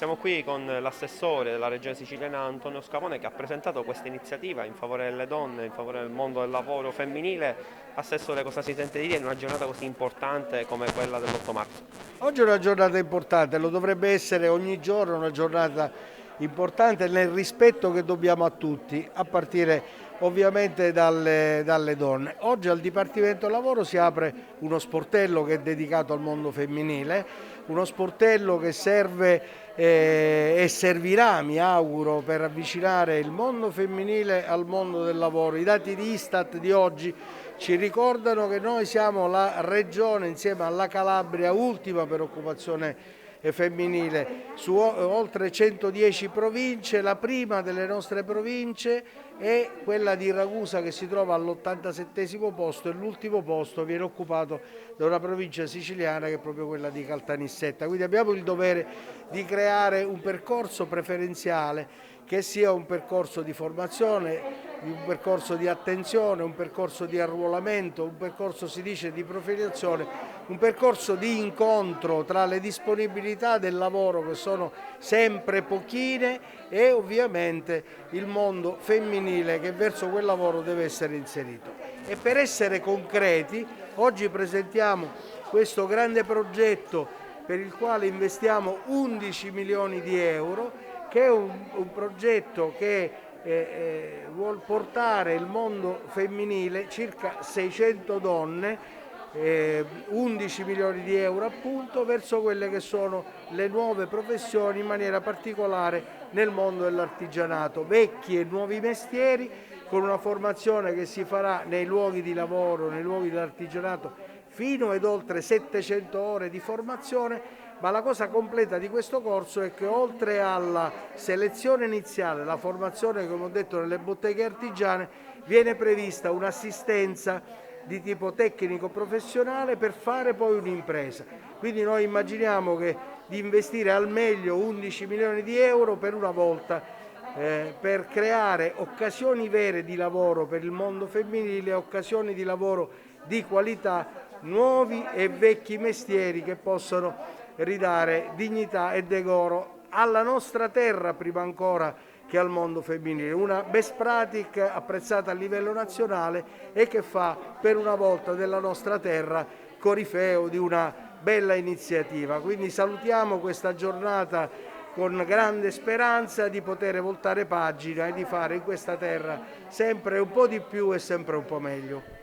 Siamo qui con l'assessore della Regione Siciliana Antonio Scavone che ha presentato questa iniziativa in favore delle donne, in favore del mondo del lavoro femminile. Assessore, cosa si sente di dire in una giornata così importante come quella dell'8 marzo? Oggi è una giornata importante, lo dovrebbe essere ogni giorno una giornata importante nel rispetto che dobbiamo a tutti, a partire ovviamente dalle donne. Oggi al Dipartimento Lavoro si apre uno sportello che è dedicato al mondo femminile, uno sportello che serve e servirà, mi auguro, per avvicinare il mondo femminile al mondo del lavoro. I dati di Istat di oggi ci ricordano che noi siamo la regione, insieme alla Calabria, ultima per occupazione femminile, su oltre 110 province. La prima delle nostre province è quella di Ragusa, che si trova all'87° posto, e l'ultimo posto viene occupato da una provincia siciliana che è proprio quella di Caltanissetta. Quindi abbiamo il dovere di creare un percorso preferenziale che sia un percorso di formazione, un percorso di attenzione, un percorso di arruolamento, un percorso, si dice, di profilazione, un percorso di incontro tra le disponibilità del lavoro, che sono sempre pochine, e ovviamente il mondo femminile che verso quel lavoro deve essere inserito. E per essere concreti, oggi presentiamo questo grande progetto per il quale investiamo 11 milioni di euro, che è un progetto che vuol portare il mondo femminile, circa 600 donne, 11 milioni di euro appunto, verso quelle che sono le nuove professioni, in maniera particolare nel mondo dell'artigianato, vecchi e nuovi mestieri, con una formazione che si farà nei luoghi di lavoro, nei luoghi dell'artigianato, fino ed oltre 700 ore di formazione. Ma la cosa completa di questo corso è che, oltre alla selezione iniziale, la formazione, come ho detto, nelle botteghe artigiane, viene prevista un'assistenza di tipo tecnico-professionale per fare poi un'impresa. Quindi noi immaginiamo di investire al meglio 11 milioni di euro per una volta, per creare occasioni vere di lavoro per il mondo femminile, occasioni di lavoro di qualità, nuovi e vecchi mestieri che possono ridare dignità e decoro alla nostra terra, prima ancora che al mondo femminile. Una best practice apprezzata a livello nazionale e che fa per una volta della nostra terra corifeo di una bella iniziativa. Quindi salutiamo questa giornata con grande speranza di poter voltare pagina e di fare in questa terra sempre un po' di più e sempre un po' meglio.